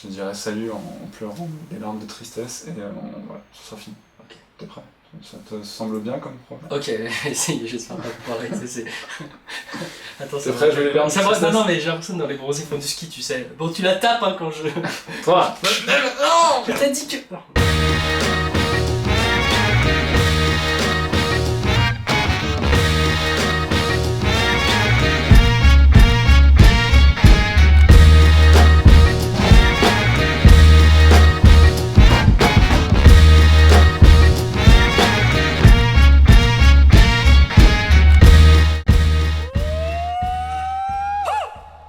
je te dirai salut en pleurant des larmes de tristesse et voilà, ce sera fini. Ok. T'es prêt? Ça te semble bien comme problème? Ok, essayez, j'espère pas pareil. Attends, c'est prêt, je vais les larmes de tristesse. Non, mais j'ai l'impression que dans les bronzés font du ski, tu sais. Bon, tu la tapes hein, quand je. Toi! Non! Je t'ai dit que. Non.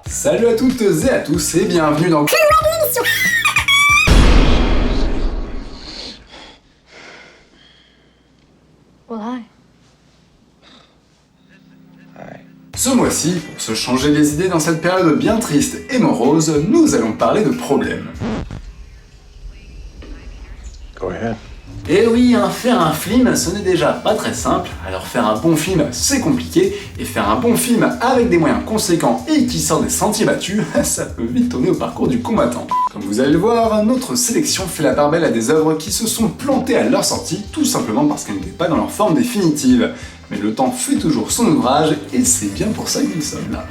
Salut à toutes et à tous et bienvenue dans l'émission. Well, hi. Ce mois-ci, pour se changer les idées dans cette période bien triste et morose, nous allons parler de problèmes. Go ahead. Et oui, faire un film, ce n'est déjà pas très simple, alors faire un bon film, c'est compliqué, et faire un bon film avec des moyens conséquents et qui sort des sentiers battus, ça peut vite tourner au parcours du combattant. Comme vous allez le voir, notre sélection fait la part belle à des œuvres qui se sont plantées à leur sortie, tout simplement parce qu'elles n'étaient pas dans leur forme définitive. Mais le temps fait toujours son ouvrage, et c'est bien pour ça que nous sommes là.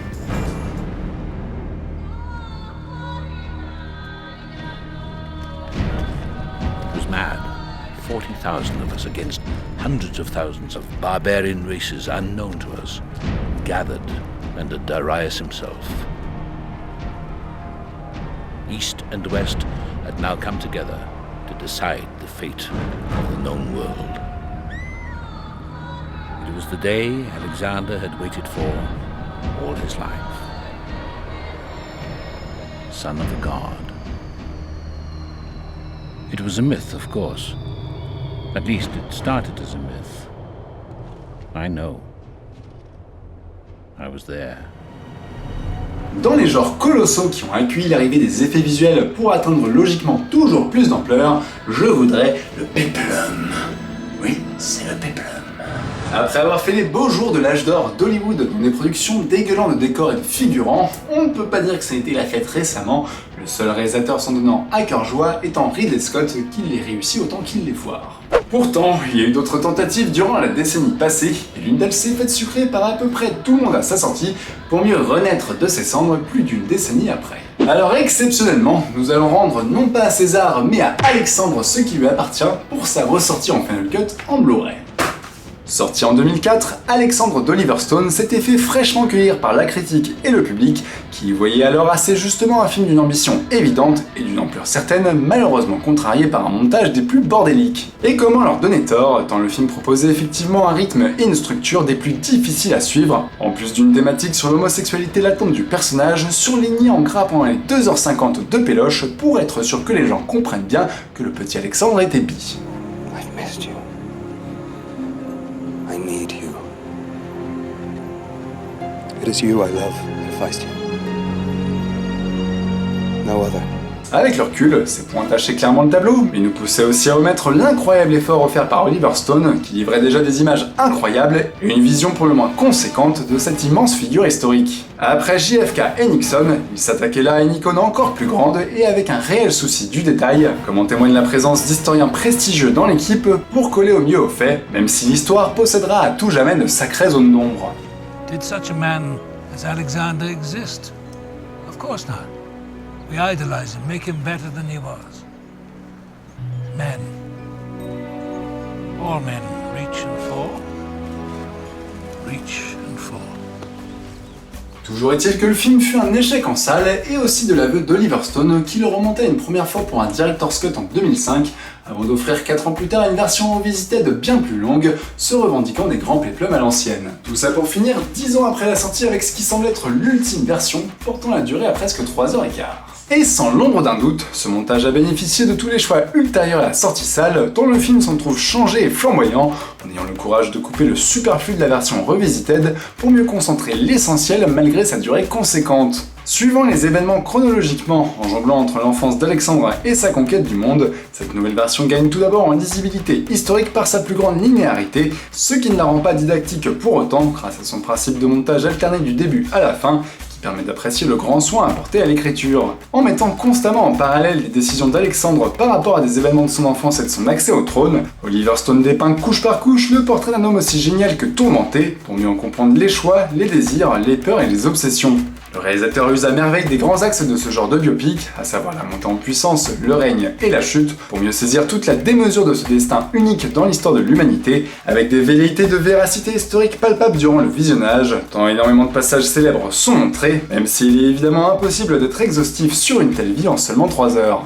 It was mad. 40,000 of us against hundreds of thousands of barbarian races unknown to us, gathered under Darius himself. East and West had now come together to decide the fate of the known world. It was the day Alexander had waited for all his life. Son of a god. It was a myth, of course. At least it started as a myth. I know. I was there. Dans les genres colossaux qui ont accueilli l'arrivée des effets visuels pour atteindre logiquement toujours plus d'ampleur, je voudrais le péplum. Oui, c'est le péplum. Après avoir fait les beaux jours de l'âge d'or d'Hollywood dans des productions dégueulant de décors et de figurants, on ne peut pas dire que ça a été la fête récemment, le seul réalisateur s'en donnant à cœur joie étant Ridley Scott qui les réussit autant qu'il les foire. Pourtant, il y a eu d'autres tentatives durant la décennie passée, et l'une d'elles s'est faite sucrer par à peu près tout le monde à sa sortie, pour mieux renaître de ses cendres plus d'une décennie après. Alors exceptionnellement, nous allons rendre non pas à César, mais à Alexandre ce qui lui appartient pour sa ressortie en Final Cut en Blu-ray. Sorti en 2004, Alexandre d'Oliver Stone s'était fait fraîchement cueillir par la critique et le public, qui voyait alors assez justement un film d'une ambition évidente et d'une ampleur certaine, malheureusement contrarié par un montage des plus bordéliques. Et comment leur donner tort, tant le film proposait effectivement un rythme et une structure des plus difficiles à suivre, en plus d'une thématique sur l'homosexualité latente du personnage, surlignée en gras pendant les 2h50 de péloche pour être sûr que les gens comprennent bien que le petit Alexandre était bi. I've missed you. I need you. It is you I love, Hephaestion. No other. Avec le recul, ces points tachaient clairement le tableau, mais nous poussaient aussi à omettre l'incroyable effort offert par Oliver Stone, qui livrait déjà des images incroyables et une vision pour le moins conséquente de cette immense figure historique. Après JFK et Nixon, il s'attaquait là à une icône encore plus grande et avec un réel souci du détail, comme en témoigne la présence d'historiens prestigieux dans l'équipe pour coller au mieux aux faits, même si l'histoire possédera à tout jamais de sacrées zones d'ombre. Did such a man as Alexander exist? Of course not. We idolize him, make him better than he was. Men. All men reach and fall. Reach and fall. Toujours est-il que le film fut un échec en salle et aussi de l'aveu d'Oliver Stone qui le remontait une première fois pour un Director's Cut en 2005 avant d'offrir 4 ans plus tard une version revisitée de bien plus longue, se revendiquant des grands péplums à l'ancienne. Tout ça pour finir 10 ans après la sortie avec ce qui semble être l'ultime version, portant la durée à presque 3h15. Et sans l'ombre d'un doute, ce montage a bénéficié de tous les choix ultérieurs à la sortie salle, dont le film s'en trouve changé et flamboyant, en ayant le courage de couper le superflu de la version revisited pour mieux concentrer l'essentiel malgré sa durée conséquente. Suivant les événements chronologiquement, en jonglant entre l'enfance d'Alexandre et sa conquête du monde, cette nouvelle version gagne tout d'abord en lisibilité historique par sa plus grande linéarité, ce qui ne la rend pas didactique pour autant, grâce à son principe de montage alterné du début à la fin, qui permet d'apprécier le grand soin apporté à l'écriture. En mettant constamment en parallèle les décisions d'Alexandre par rapport à des événements de son enfance et de son accès au trône, Oliver Stone dépeint couche par couche le portrait d'un homme aussi génial que tourmenté, pour mieux en comprendre les choix, les désirs, les peurs et les obsessions. Le réalisateur use à merveille des grands axes de ce genre de biopic, à savoir la montée en puissance, le règne et la chute, pour mieux saisir toute la démesure de ce destin unique dans l'histoire de l'humanité, avec des velléités de véracité historique palpables durant le visionnage, tant énormément de passages célèbres sont montrés, même s'il est évidemment impossible d'être exhaustif sur une telle vie en seulement 3 heures.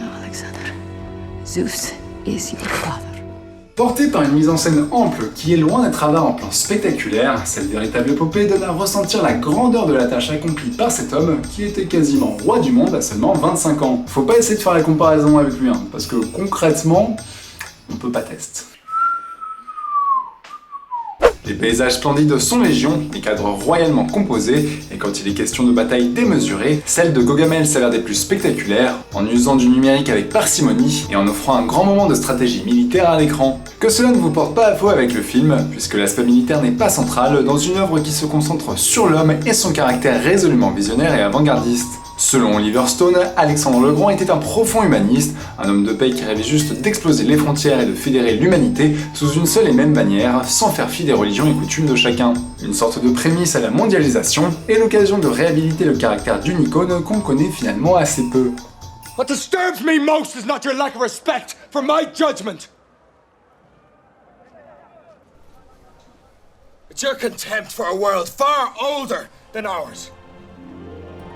No, Alexander. Zeus is your father. Portée par une mise en scène ample qui est loin d'être avare en plans spectaculaires, cette véritable épopée donne à ressentir la grandeur de la tâche accomplie par cet homme qui était quasiment roi du monde à seulement 25 ans. Faut pas essayer de faire la comparaison avec lui, parce que concrètement, on peut pas tester. Les paysages splendides sont légion, les cadres royalement composés, et quand il est question de batailles démesurées, celle de Gaugamel s'avère des plus spectaculaires, en usant du numérique avec parcimonie et en offrant un grand moment de stratégie militaire à l'écran. Que cela ne vous porte pas à faux avec le film, puisque l'aspect militaire n'est pas central dans une œuvre qui se concentre sur l'homme et son caractère résolument visionnaire et avant-gardiste. Selon Oliver Stone, Alexandre le Grand était un profond humaniste, un homme de paix qui rêvait juste d'exploser les frontières et de fédérer l'humanité sous une seule et même bannière, sans faire fi des religions et coutumes de chacun. Une sorte de prémisse à la mondialisation et l'occasion de réhabiliter le caractère d'une icône qu'on connaît finalement assez peu. What disturbs me most is not your lack of respect for my judgment. It's your contempt for a world far older than ours.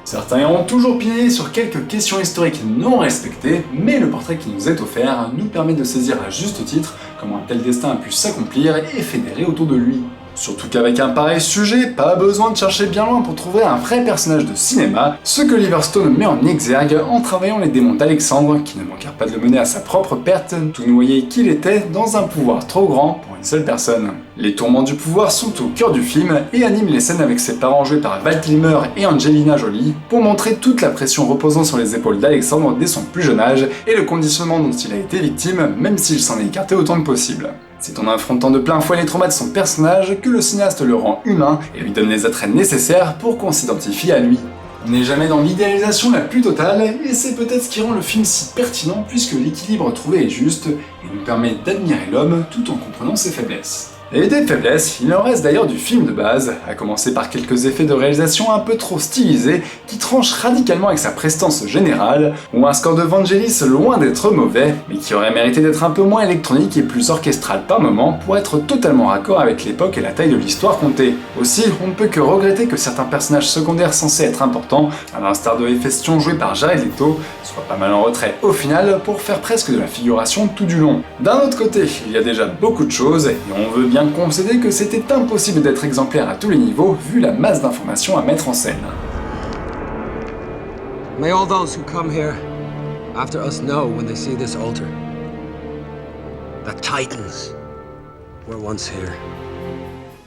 Certains iront toujours pinailler sur quelques questions historiques non respectées, mais le portrait qui nous est offert nous permet de saisir à juste titre comment un tel destin a pu s'accomplir et fédérer autour de lui. Surtout qu'avec un pareil sujet, pas besoin de chercher bien loin pour trouver un vrai personnage de cinéma, ce que Oliver Stone met en exergue en travaillant les démons d'Alexandre, qui ne manquèrent pas de le mener à sa propre perte, tout noyé qu'il était dans un pouvoir trop grand pour une seule personne. Les tourments du pouvoir sont au cœur du film et animent les scènes avec ses parents joués par Val Kilmer et Angelina Jolie, pour montrer toute la pression reposant sur les épaules d'Alexandre dès son plus jeune âge et le conditionnement dont il a été victime, même s'il s'en est écarté autant que possible. C'est en affrontant de plein fouet les traumas de son personnage que le cinéaste le rend humain et lui donne les attraits nécessaires pour qu'on s'identifie à lui. On n'est jamais dans l'idéalisation la plus totale, et c'est peut-être ce qui rend le film si pertinent puisque l'équilibre trouvé est juste et nous permet d'admirer l'homme tout en comprenant ses faiblesses. Et des faiblesses, il en reste d'ailleurs du film de base, à commencer par quelques effets de réalisation un peu trop stylisés qui tranchent radicalement avec sa prestance générale, ou un score de Vangelis loin d'être mauvais, mais qui aurait mérité d'être un peu moins électronique et plus orchestral par moment pour être totalement raccord avec l'époque et la taille de l'histoire contée. Aussi, on ne peut que regretter que certains personnages secondaires censés être importants, à l'instar de Héphaïstion joué par Jared Leto, soient pas mal en retrait au final pour faire presque de la figuration tout du long. D'un autre côté, il y a déjà beaucoup de choses, et on veut bien concéder que c'était impossible d'être exemplaire à tous les niveaux vu la masse d'informations à mettre en scène. May all those who come here after us know when they see this altar that Titans were once here.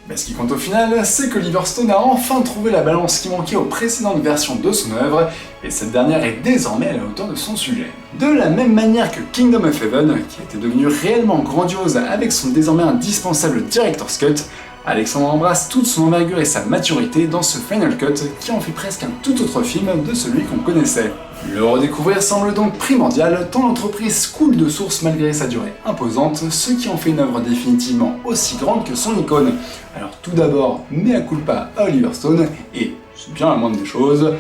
Mais ce qui compte au final, c'est que Oliver Stone a enfin trouvé la balance qui manquait aux précédentes versions de son œuvre, et cette dernière est désormais à la hauteur de son sujet. De la même manière que Kingdom of Heaven, qui était devenu réellement grandiose avec son désormais indispensable Director's Cut, Alexandre embrasse toute son envergure et sa maturité dans ce Final Cut qui en fait presque un tout autre film de celui qu'on connaissait. Le redécouvrir semble donc primordial tant l'entreprise coule de source malgré sa durée imposante, ce qui en fait une œuvre définitivement aussi grande que son icône. Alors tout d'abord, mea culpa à Oliver Stone, et c'est bien la moindre des choses,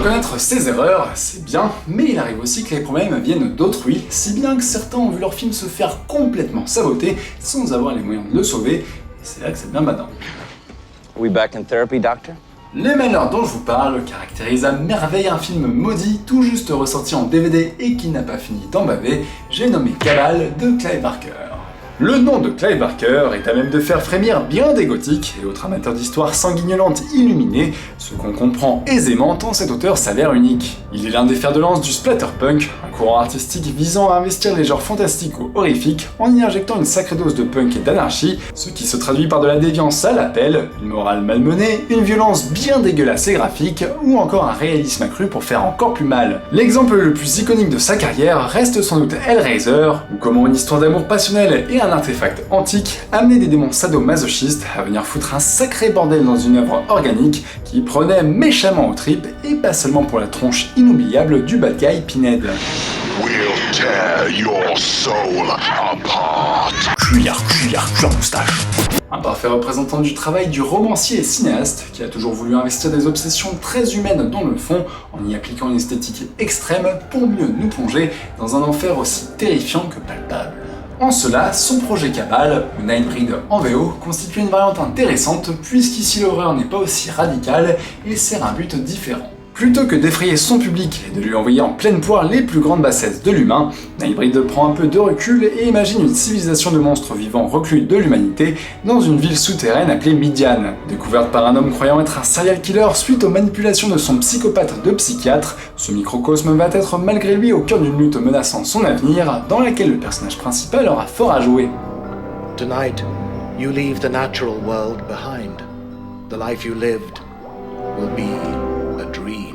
Reconnaître ses erreurs, c'est bien, mais il arrive aussi que les problèmes viennent d'autrui, si bien que certains ont vu leur film se faire complètement saboter sans avoir les moyens de le sauver, et c'est là que c'est bien badant. We back in therapy, doctor? Les Manors dont je vous parle caractérisent à merveille un film maudit, tout juste ressorti en DVD et qui n'a pas fini d'en baver, j'ai nommé Cabal de Clive Barker. Le nom de Clive Barker est à même de faire frémir bien des gothiques et autres amateurs d'histoires sanguignolentes illuminées, ce qu'on comprend aisément tant cet auteur s'avère unique. Il est l'un des fers de lance du splatterpunk, un courant artistique visant à investir les genres fantastiques ou horrifiques en y injectant une sacrée dose de punk et d'anarchie, ce qui se traduit par de la déviance à l'appel, une morale malmenée, une violence bien dégueulasse et graphique, ou encore un réalisme accru pour faire encore plus mal. L'exemple le plus iconique de sa carrière reste sans doute Hellraiser, où comment une histoire d'amour passionnel et un artefact antique amenait des démons sadomasochistes à venir foutre un sacré bordel dans une œuvre organique qui prenait méchamment aux tripes et pas seulement pour la tronche inoubliable du bad guy Pinhead. We'll tear your soul apart. Cuillère moustache. Un parfait représentant du travail du romancier et cinéaste qui a toujours voulu investir des obsessions très humaines dans le fond en y appliquant une esthétique extrême pour mieux nous plonger dans un enfer aussi terrifiant que palpable. En cela, son projet Cabal, ou Nightbreed en VO, constitue une variante intéressante puisqu'ici l'horreur n'est pas aussi radicale et sert un but différent. Plutôt que d'effrayer son public et de lui envoyer en pleine poire les plus grandes bassesses de l'humain, Nightbreed prend un peu de recul et imagine une civilisation de monstres vivants reclus de l'humanité dans une ville souterraine appelée Midian. Découverte par un homme croyant être un serial killer suite aux manipulations de son psychopathe de psychiatre, ce microcosme va être malgré lui au cœur d'une lutte menaçant son avenir, dans laquelle le personnage principal aura fort à jouer. Tonight, you leave the natural world behind. The life you lived will be a dream.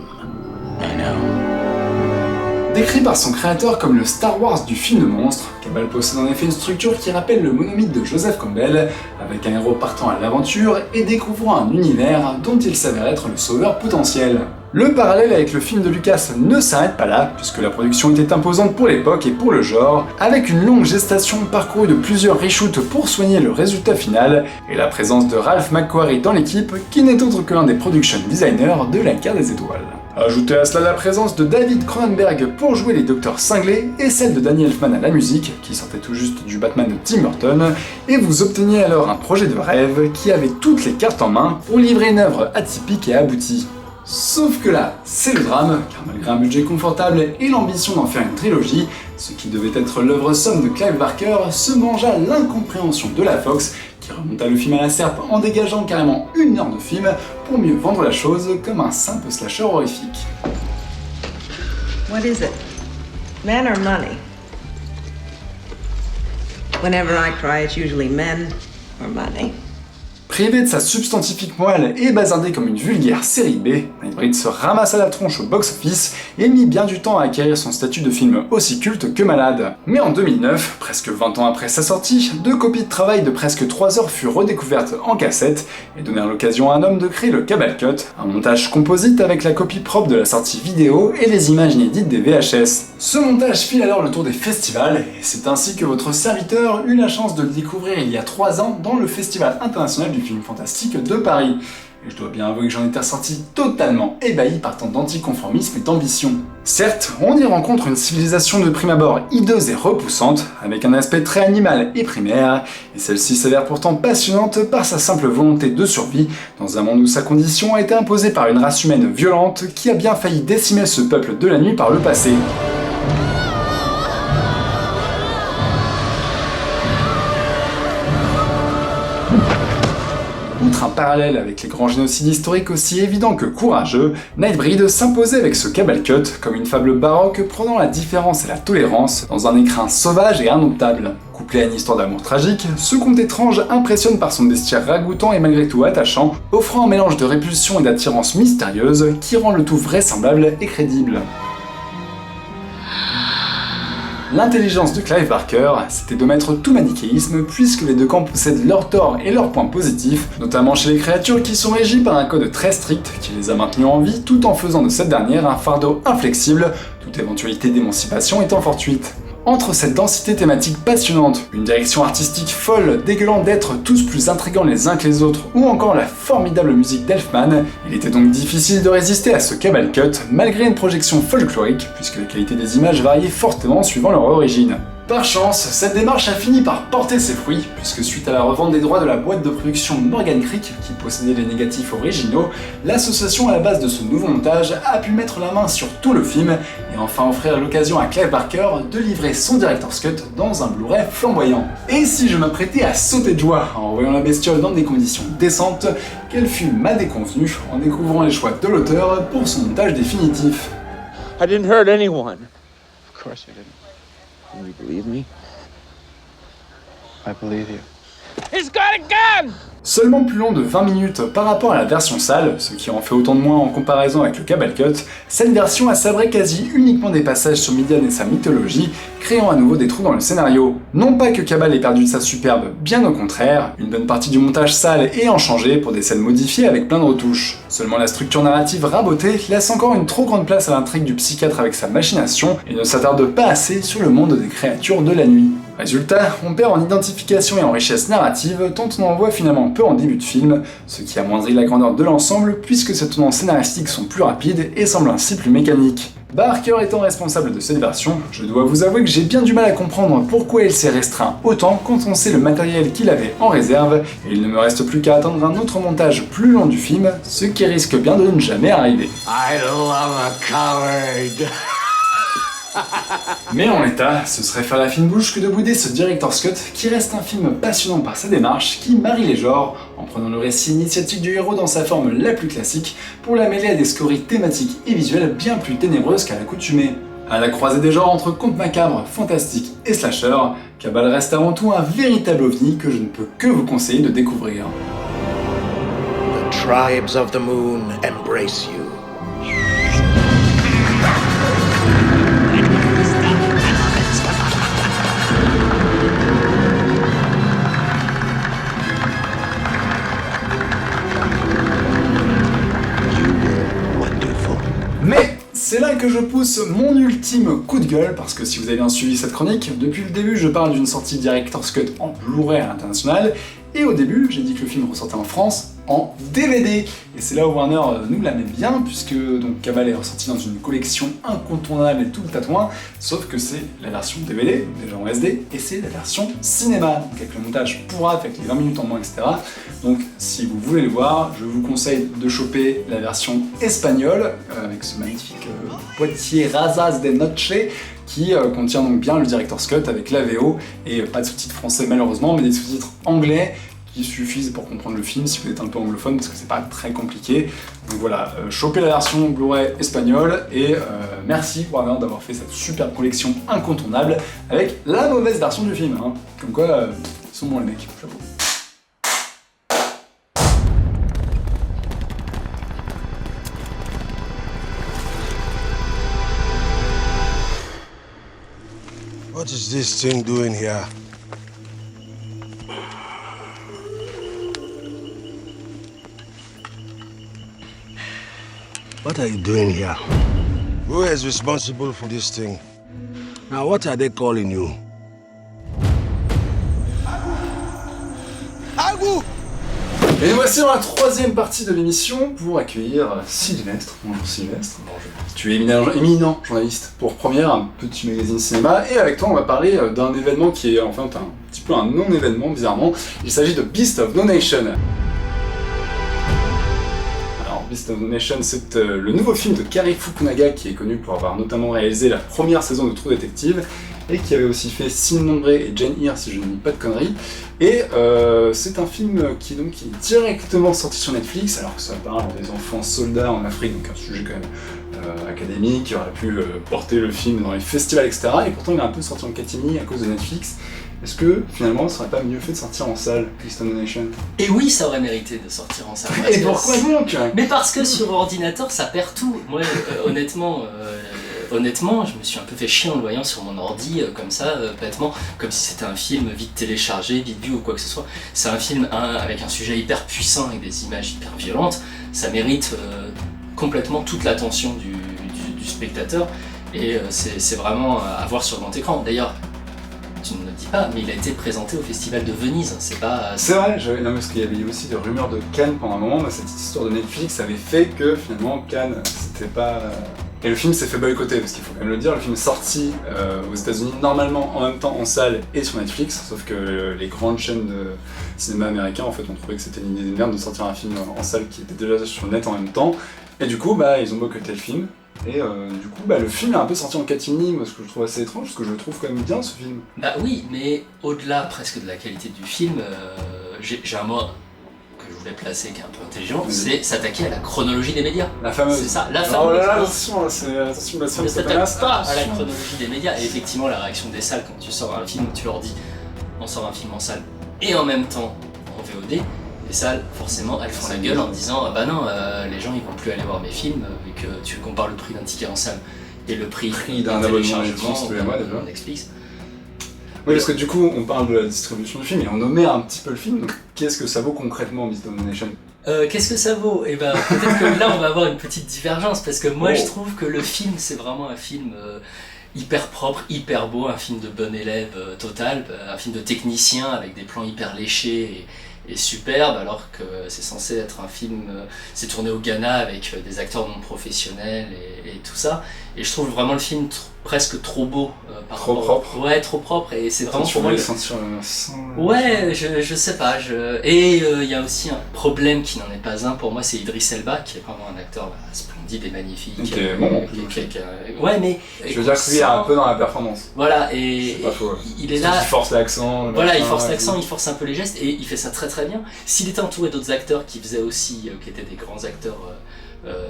I know. Décrit par son créateur comme le Star Wars du film de monstre, Cabal possède en effet une structure qui rappelle le monomythe de Joseph Campbell, avec un héros partant à l'aventure et découvrant un univers dont il s'avère être le sauveur potentiel. Le parallèle avec le film de Lucas ne s'arrête pas là, puisque la production était imposante pour l'époque et pour le genre, avec une longue gestation parcourue de plusieurs reshoots pour soigner le résultat final, et la présence de Ralph McQuarrie dans l'équipe, qui n'est autre que l'un des production designers de la Guerre des Étoiles. Ajoutez à cela la présence de David Cronenberg pour jouer les Docteurs Cinglés, et celle de Danny Elfman à la musique, qui sortait tout juste du Batman de Tim Burton, et vous obteniez alors un projet de rêve qui avait toutes les cartes en main pour livrer une œuvre atypique et aboutie. Sauf que là, c'est le drame, car malgré un budget confortable et l'ambition d'en faire une trilogie, ce qui devait être l'œuvre somme de Clive Barker se mangea l'incompréhension de la Fox, qui remonta le film à la serpe en dégageant carrément 1 heure de film pour mieux vendre la chose comme un simple slasher horrifique. What is it? Men or money? Whenever I cry, it's usually men or money. Privé de sa substantifique moelle et bazardé comme une vulgaire série B, Nightbreed se ramassa la tronche au box-office et mit bien du temps à acquérir son statut de film aussi culte que malade. Mais en 2009, presque 20 ans après sa sortie, 2 copies de travail de presque 3 heures furent redécouvertes en cassette et donnèrent l'occasion à un homme de créer le Cabal Cut, un montage composite avec la copie propre de la sortie vidéo et les images inédites des VHS. Ce montage fit alors le tour des festivals et c'est ainsi que votre serviteur eut la chance de le découvrir il y a 3 ans dans le Festival international du film fantastique de Paris. Et je dois bien avouer que j'en étais ressorti totalement ébahi par tant d'anticonformisme et d'ambition. Certes, on y rencontre une civilisation de prime abord hideuse et repoussante, avec un aspect très animal et primaire, et celle-ci s'avère pourtant passionnante par sa simple volonté de survie, dans un monde où sa condition a été imposée par une race humaine violente qui a bien failli décimer ce peuple de la nuit par le passé. Outre un parallèle avec les grands génocides historiques aussi évidents que courageux, Nightbreed s'imposait avec ce Cabal Cut comme une fable baroque prenant la différence et la tolérance dans un écrin sauvage et indomptable. Couplé à une histoire d'amour tragique, ce conte étrange impressionne par son bestiaire ragoûtant et malgré tout attachant, offrant un mélange de répulsion et d'attirance mystérieuse qui rend le tout vraisemblable et crédible. L'intelligence de Clive Barker, c'était de mettre tout manichéisme puisque les deux camps possèdent leurs torts et leurs points positifs, notamment chez les créatures qui sont régies par un code très strict qui les a maintenues en vie tout en faisant de cette dernière un fardeau inflexible, toute éventualité d'émancipation étant fortuite. Entre cette densité thématique passionnante, une direction artistique folle, dégueulant d'être tous plus intrigants les uns que les autres, ou encore la formidable musique d'Elfman, il était donc difficile de résister à ce Cabal Cut, malgré une projection folklorique, puisque la qualité des images variait fortement suivant leur origine. Par chance, cette démarche a fini par porter ses fruits, puisque suite à la revente des droits de la boîte de production Morgan Creek, qui possédait les négatifs originaux, l'association à la base de ce nouveau montage a pu mettre la main sur tout le film, et enfin offrir l'occasion à Clive Barker de livrer son director's cut dans un Blu-ray flamboyant. Et si je m'apprêtais à sauter de joie en voyant la bestiole dans des conditions décentes, quel fut ma déconvenue en découvrant les choix de l'auteur pour son montage définitif. I didn't hurt anyone. Of course I didn't. Can you believe me? I believe you. He's got a gun! Seulement plus long de 20 minutes par rapport à la version sale, ce qui en fait autant de moins en comparaison avec le Cabal Cut, cette version a sabré quasi uniquement des passages sur Midian et sa mythologie, créant à nouveau des trous dans le scénario. Non pas que Cabal ait perdu de sa superbe, bien au contraire, une bonne partie du montage sale est en changé pour des scènes modifiées avec plein de retouches. Seulement la structure narrative rabotée laisse encore une trop grande place à l'intrigue du psychiatre avec sa machination et ne s'attarde pas assez sur le monde des créatures de la nuit. Résultat, on perd en identification et en richesse narrative tant on en voit finalement peu en début de film, ce qui amoindrit la grandeur de l'ensemble puisque ses tournants scénaristiques sont plus rapides et semblent ainsi plus mécaniques. Barker étant responsable de cette version, je dois vous avouer que j'ai bien du mal à comprendre pourquoi il s'est restreint autant quand on sait le matériel qu'il avait en réserve, et il ne me reste plus qu'à attendre un autre montage plus long du film, ce qui risque bien de ne jamais arriver. I love a coward. Mais en l'état, ce serait faire la fine bouche que de bouder ce director's cut qui reste un film passionnant par sa démarche, qui marie les genres, en prenant le récit initiatique du héros dans sa forme la plus classique, pour la mêler à des scories thématiques et visuelles bien plus ténébreuses qu'à l'accoutumée. À la croisée des genres entre contes macabres, fantastiques et slasher, Cabal reste avant tout un véritable ovni que je ne peux que vous conseiller de découvrir. The tribes of the moon embrace you. Mais c'est là que je pousse mon ultime coup de gueule, parce que si vous avez bien suivi cette chronique, depuis le début je parle d'une sortie director's cut en Blu-ray à l'international, et au début j'ai dit que le film ressortait en France en DVD. Et c'est là où Warner nous la met bien, puisque donc Cabal est ressorti dans une collection incontournable et tout le tatouin, sauf que c'est la version DVD, déjà en SD, et c'est la version cinéma, donc avec le montage pourrave, avec les 20 minutes en moins, etc. Donc si vous voulez le voir, je vous conseille de choper la version espagnole, avec ce magnifique boîtier Razas de Noche, qui contient donc bien le director's cut avec la VO, et pas de sous-titres français malheureusement, mais des sous-titres anglais, qui suffisent pour comprendre le film si vous êtes un peu anglophone, parce que c'est pas très compliqué. Donc voilà, chopez la version Blu-ray espagnole, et merci Warner d'avoir fait cette superbe collection incontournable avec la mauvaise version du film, hein. Comme quoi, ils sont bons les mecs, chapeau. What is this thing doing here? What are you doing here? Who is responsible for this thing? Now, what are they calling you? Agou! Et nous voici dans la troisième partie de l'émission pour accueillir Sylvestre. Bonjour Sylvestre. Bonjour. Tu es éminent journaliste pour Première, un petit magazine cinéma, et avec toi on va parler d'un événement qui est enfin un petit peu un non-événement bizarrement. Il s'agit de Beast of No Nation. Beast of No Nation, c'est le nouveau film de Cary Fukunaga, qui est connu pour avoir notamment réalisé la première saison de True Detective, et qui avait aussi fait Sin Nombre et Jane Eyre, si je ne dis pas de conneries. Et c'est un film qui est directement sorti sur Netflix, alors que ça parle des enfants soldats en Afrique, donc un sujet quand même académique, qui aurait pu porter le film dans les festivals, etc. Et pourtant il est un peu sorti en catimini à cause de Netflix. Est-ce que finalement ça serait pas mieux fait de sortir en salle, Beast of No Nation? Et oui, ça aurait mérité de sortir en salle. Et pourquoi donc? Mais parce que sur ordinateur ça perd tout. Moi honnêtement, je me suis un peu fait chier en le voyant sur mon ordi, comme ça, bêtement, comme si c'était un film vite téléchargé, vite vu ou quoi que ce soit. C'est un film avec un sujet hyper puissant, avec des images hyper violentes. Ça mérite complètement toute l'attention du spectateur. Et c'est vraiment à voir sur grand écran. D'ailleurs, tu ne le dis pas, mais il a été présenté au Festival de Venise. C'est pas. C'est vrai, non, parce qu'il y avait aussi des rumeurs de Cannes pendant un moment, mais cette histoire de Netflix avait fait que finalement Cannes, c'était pas. Et le film s'est fait boycotter, parce qu'il faut quand même le dire, le film est sorti aux États-Unis normalement en même temps en salle et sur Netflix, sauf que les grandes chaînes de cinéma américains en fait ont trouvé que c'était une idée de merde de sortir un film en salle qui était déjà sur le net en même temps, et du coup ils ont boycotté le film. Et du coup, le film est un peu sorti en catimini, moi, ce que je trouve assez étrange, parce que je le trouve quand même bien, ce film. Bah oui, mais au-delà presque de la qualité du film, j'ai un mot que je voulais placer qui est un peu intelligent, c'est s'attaquer à la chronologie des médias. La fameuse. C'est ça, la fameuse. Oh là là, attention, attention, la film s'appelle Asta. À la chronologie des médias, et effectivement, la réaction des salles quand tu sors un film, tu leur dis, on sort un film en salle, et en même temps en VOD. Les salles, forcément, elles font la gueule en disant ah bah non, les gens ils vont plus aller voir mes films vu que tu compares le prix d'un ticket en salle et le prix d'un abonnement Netflix tous les mois déjà. Netflix. Oui, parce que du coup, on parle de la distribution du film et on nommait un petit peu le film. Donc, qu'est-ce que ça vaut concrètement, Beast Domination ? Qu'est-ce que ça vaut ? Et ben peut-être que là on va avoir une petite divergence parce que moi je trouve que le film c'est vraiment un film hyper propre, hyper beau, un film de bon élève total, un film de technicien avec des plans hyper léchés et superbe, alors que c'est censé être un film, c'est tourné au Ghana avec des acteurs non professionnels et tout ça, et je trouve vraiment le film presque trop beau par trop rapport... propre. Ouais, trop propre, et c'est vraiment pour moi le sentir sans... Ouais, je sais pas, et il y a aussi un problème qui n'en est pas un pour moi, c'est Idriss Elba qui est vraiment un acteur splendide et magnifique. Ok, bon, ouais, mais... Je veux dire qu'il est un peu dans la performance. Voilà, et pas faux, il est là... Il force l'accent. Voilà, il force l'accent, il force un peu les gestes, et il fait ça très très bien. S'il était entouré d'autres acteurs qui faisaient aussi, qui étaient des grands acteurs,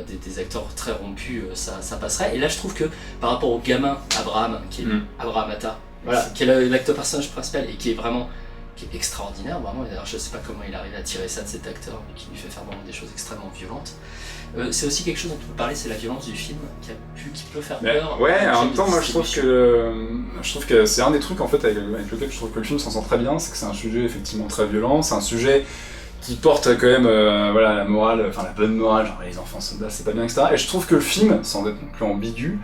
des acteurs très rompus, ça passerait. Et là, je trouve que par rapport au gamin Abraham, qui est Abraham Atta, voilà, qui est l'acteur personnage principal et qui est vraiment extraordinaire, vraiment. Et d'ailleurs, je sais pas comment il arrive à tirer ça de cet acteur, mais qui lui fait faire vraiment des choses extrêmement violentes. C'est aussi quelque chose dont on peut parler, c'est la violence du film qui peut faire peur. Ouais, en même temps, moi je trouve que c'est un des trucs en fait avec lequel je trouve que le film s'en sort très bien, c'est que c'est un sujet effectivement très violent, c'est un sujet qui porte quand même la morale, enfin la bonne morale, genre les enfants soldats c'est pas bien, etc. Et je trouve que le film, sans être non plus ambigu,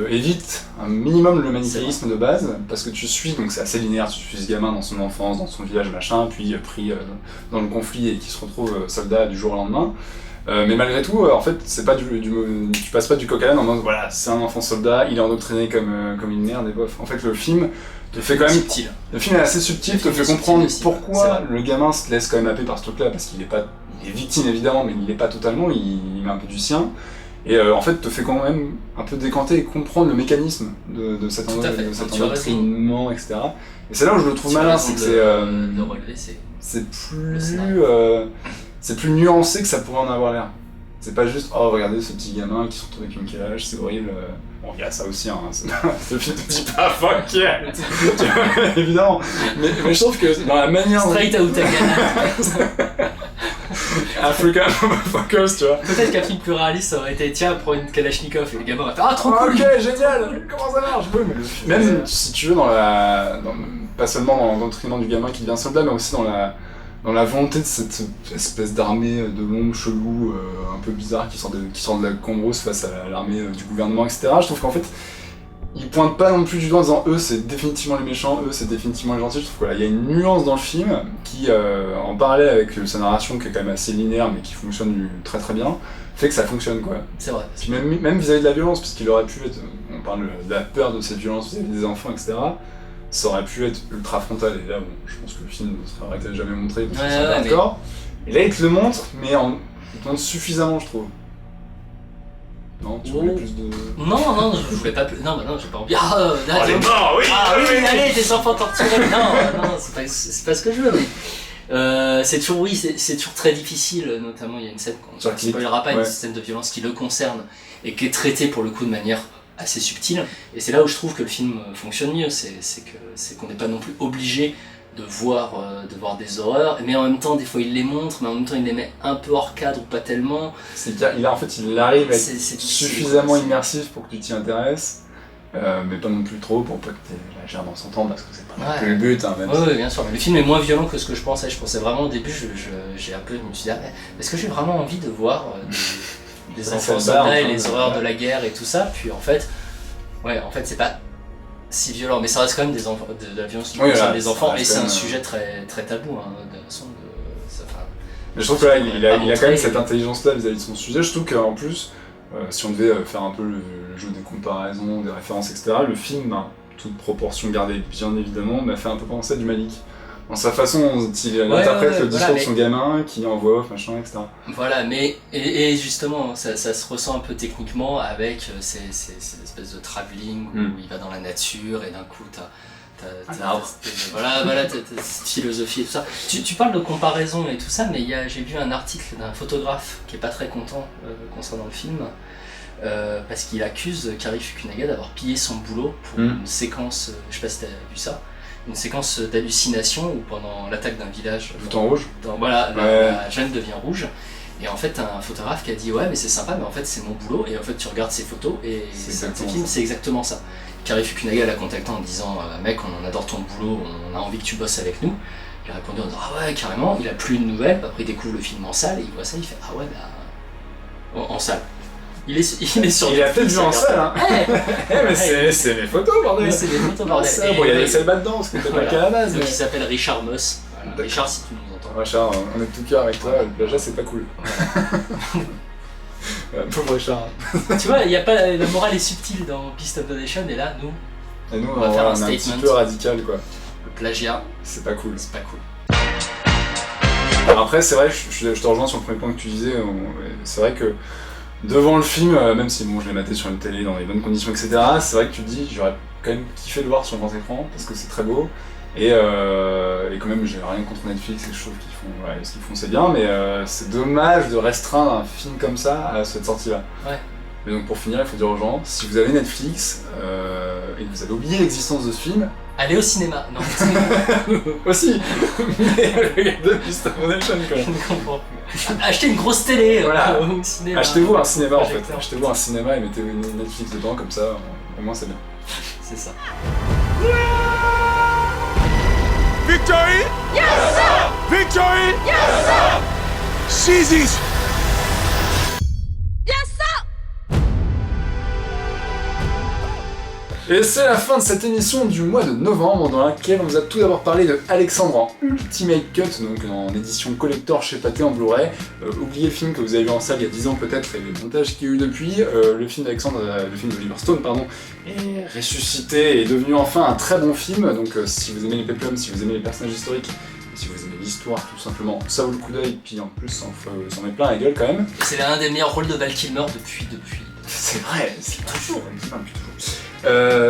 évite un minimum le manichéisme de base, parce que tu suis, donc c'est assez linéaire, tu suis ce gamin dans son enfance, dans son village machin, puis pris dans le conflit et qui se retrouve soldat du jour au lendemain. Mais malgré tout, en fait, c'est pas tu passes pas du coq à l'âne en mode voilà, c'est un enfant soldat, il est endoctriné comme une merde et bof. En fait, le film te fait quand même. Subtil. Le film est assez subtil, te fait comprendre pourquoi le gamin se laisse quand même happer par ce truc-là, parce qu'il est victime évidemment, mais il est pas totalement, il met un peu du sien. Et en fait, te fait quand même un peu décanter et comprendre le mécanisme de cet endoctrinement, etc. Et c'est là où je le trouve malin, c'est que c'est plus nuancé que ça pourrait en avoir l'air. C'est pas juste oh regardez ce petit gamin qui se retrouve avec une calage, c'est horrible. Bon il y a ça aussi, hein. Ce film te dit pas fuck yeah évidemment. Mais je trouve que dans la manière straight out Ghana. African motherfuckers, tu vois. Peut-être qu'un film plus réaliste ça aurait été tiens prends une Kalachnikov et le gamin va faire ah trop cool. Ok génial, comment ça marche. Même si tu veux pas seulement dans l'endoctrinement du gamin qui devient soldat, mais aussi dans la volonté de cette espèce d'armée de l'ombre chelou, un peu bizarre, qui sort de la Cambrousse face à l'armée du gouvernement, etc. Je trouve qu'en fait, ils pointent pas non plus du doigt en disant eux c'est définitivement les méchants, eux c'est définitivement les gentils. Je trouve qu'il y a une nuance dans le film qui, en parallèle avec sa narration qui est quand même assez linéaire mais qui fonctionne très très bien, fait que ça fonctionne quoi. C'est vrai. Puis même vis-à-vis de la violence, puisqu'il aurait pu être, on parle de la peur de cette violence vis-à-vis des enfants, etc. Ça aurait pu être ultra frontal, et là bon, je pense que le film ne serait arrêté jamais montré parce que c'est hardcore. Et là il te le montre, mais il te montre suffisamment je trouve. Non, tu voulais plus de... Non, je voulais pas plus... Non, j'ai pas envie... elle est morte, oui. Allez, tes enfants torturés. Non, c'est pas ce que je veux, mais... c'est toujours très difficile, notamment il y a une scène qu'on ne spoilera pas, une scène de violence qui le concerne, et qui est traitée pour le coup de manière assez subtil, et c'est là où je trouve que le film fonctionne mieux, c'est qu'on n'est pas non plus obligé de voir des horreurs, mais en même temps des fois il les montre, mais en même temps il les met un peu hors cadre ou pas tellement. Il arrive à être suffisamment immersif pour que tu t'y intéresses, mais pas non plus trop pour pas que tu la gères dans son temps, parce que c'est pas non plus le but. Hein, oui, bien sûr, mais le film est moins violent que ce que je pensais. Je pensais vraiment au début, je me suis dit, est-ce que j'ai vraiment envie de voir des enfants soldats et les horreurs de la guerre et tout ça, puis en fait Ouais, en fait, c'est pas si violent, mais ça reste quand même des enfants, de la violence qui Oui, concerne voilà, des enfants, ça et reste c'est quand un même, sujet très, très tabou, hein, de toute façon. Mais je trouve que là, il a quand même montrer, cette intelligence-là vis-à-vis de son sujet. Je trouve qu'en plus, si on devait faire un peu le jeu des comparaisons, des références, etc., le film, toute proportion gardée, bien évidemment, m'a fait un peu penser à du Malik. Dans sa façon dont il interprète le discours de son gamin, qui envoie off, machin, etc. Voilà, mais et justement, ça se ressent un peu techniquement avec ces espèces de travelling où il va dans la nature et d'un coup t'as cette philosophie et tout ça. Tu parles de comparaison et tout ça, mais j'ai lu un article d'un photographe qui est pas très content concernant le film. Parce qu'il accuse Cary Fukunaga d'avoir pillé son boulot pour une séquence, je sais pas si t'as vu ça, une séquence d'hallucination où pendant l'attaque d'un village, tout en rouge. La jeune devient rouge. Et en fait, t'as un photographe qui a dit ouais, mais c'est sympa, mais en fait, c'est mon boulot. Et en fait, tu regardes ses photos et c'est exactement ça. Cary Fukunaga l'a contacté en disant mec, on adore ton boulot, on a envie que tu bosses avec nous. Il a répondu en disant ah ouais, carrément. Il a plus de nouvelles. Après, il découvre le film en salle et il voit ça, il fait ah ouais, bah en salle. Il est sur. Il a peut-être vu en salle, hein. Mais c'est mes photos, bordel. Mais c'est des photos, bordel. Bon, il y a des celles dedans, parce que t'es pas qu'à la base. Donc il s'appelle Richard Moss. Voilà. Richard, si tu nous entends. Richard, on est de tout cœur avec toi. Le plagiat, c'est pas cool. Pauvre Richard. Tu vois, y a pas, la morale est subtile dans Beast of the Nation, et là, nous, on va faire un statement. Un petit peu radical, quoi. Le plagiat, c'est pas cool. C'est pas cool. Alors après, c'est vrai, je te rejoins sur le premier point que tu disais. C'est vrai que devant le film, même si bon, je l'ai maté sur une télé dans les bonnes conditions, etc., c'est vrai que tu te dis, j'aurais quand même kiffé le voir sur le grand écran parce que c'est très beau. Et quand même, j'ai rien contre Netflix et je trouve qu'ils font, ce qu'ils font c'est bien, mais c'est dommage de restreindre un film comme ça à cette sortie-là. Ouais. Mais donc pour finir, il faut dire aux gens, si vous avez Netflix et que vous avez oublié l'existence de ce film, allez au cinéma. Non, aussi. Mais regardez Beast of the Nation quand même. Je ne comprends plus. Achetez une grosse télé voilà. Au cinéma. Achetez-vous un cinéma en fait. Achetez-vous un cinéma et mettez Netflix dedans, comme ça, au moins c'est bien. C'est ça. Victory? Yes, sir! Victory? Yes, sir! Seize these! Yes, sir! Et c'est la fin de cette émission du mois de novembre dans laquelle on vous a tout d'abord parlé de Alexandre en Ultimate Cut, donc en édition collector chez Pathé en Blu-ray. Oubliez le film que vous avez vu en salle il y a 10 ans peut-être et les montages qu'il y a eu depuis. Le film d'Alexandre, le film d'Oliver Stone, pardon, est ressuscité et est devenu enfin un très bon film. Donc si vous aimez les péplums, si vous aimez les personnages historiques, si vous aimez l'histoire tout simplement, ça vaut le coup d'œil, puis en plus s'en met plein la gueule quand même. C'est l'un des meilleurs rôles de Val Kilmer depuis. C'est vrai, c'est toujours.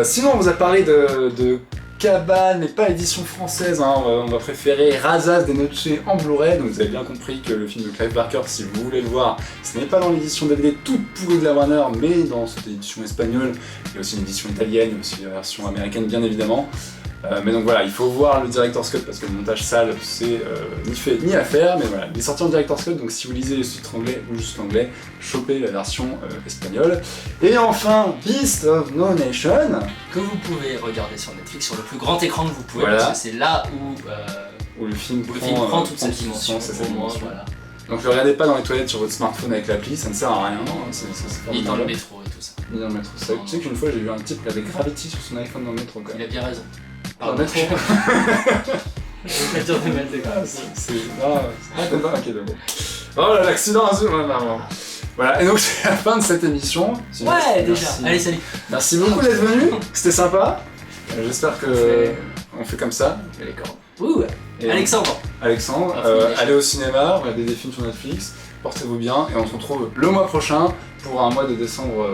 Sinon on vous a parlé de Cabane, mais pas édition française, hein. On va préférer Razas des Noches en Blu-ray, donc vous avez bien compris que le film de Clive Barker, si vous voulez le voir, ce n'est pas dans l'édition DVD toute pourrie de la Warner, mais dans cette édition espagnole, il y a aussi une édition italienne, il y a aussi la version américaine bien évidemment. Mais donc voilà, il faut voir le Director's Cut parce que le montage sale c'est ni fait ni à faire, mais voilà, il est sorti en Director's Cut, donc si vous lisez les sous-titres anglais ou juste l'anglais, chopez la version espagnole. Et enfin, Beast of No Nation, que vous pouvez regarder sur Netflix sur le plus grand écran que vous pouvez, voilà. Parce que c'est là où le film prend toute cette dimension. Voilà. Donc ne regardez pas dans les toilettes sur votre smartphone avec l'appli, ça ne sert à rien. Ni dans le métro et tout ça. Ni dans le métro. Tu sais qu'une fois j'ai vu un type qui avait Gravity sur son iPhone dans le métro. Quoi. Il a bien raison. Dans le métro. Je vais dire des mal ok, d'accord. Oh là, l'accident azul, voilà, et donc c'est la fin de cette émission. Ouais, déjà. Allez, salut. Merci beaucoup d'être venu, c'était sympa. J'espère que on fait comme ça. Et les cordes. Ouh, Alexandre, allez au cinéma, regardez des films sur Netflix, portez-vous bien et on se retrouve le mois prochain pour un mois de décembre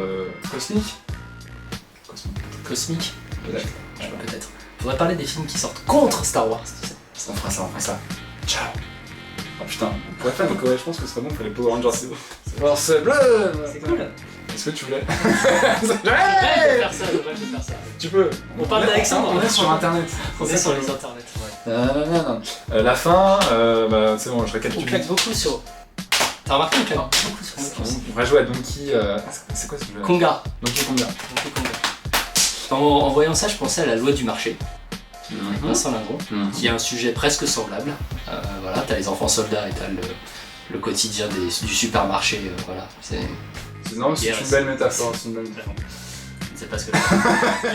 cosmique. Cosmique. Peut-être. Faudrait parler des films qui sortent contre Star Wars, tu sais. On fera ça. Ciao. Oh putain, on pourrait faire, donc ouais, je pense que ce serait bon pour les Power Rangers, c'est beau. C'est bleu. C'est cool. Est-ce que tu voulais Je vais faire ça. Tu peux. On parle d'Alexandre. On est sur internet. On est sur les internets, ouais. Non. La fin, c'est bon, je récapitule. On claque beaucoup sur... T'as remarqué, on claque beaucoup sur Netflix. On va jouer à Donkey... c'est quoi ce jeu ? Konga. Donkey Konga. En voyant ça, je pensais à La Loi du marché. Vincent Lindon, qui a un sujet presque semblable. Voilà, t'as les enfants soldats et t'as le quotidien du supermarché. Voilà, c'est une belle métaphore. C'est pas ce que je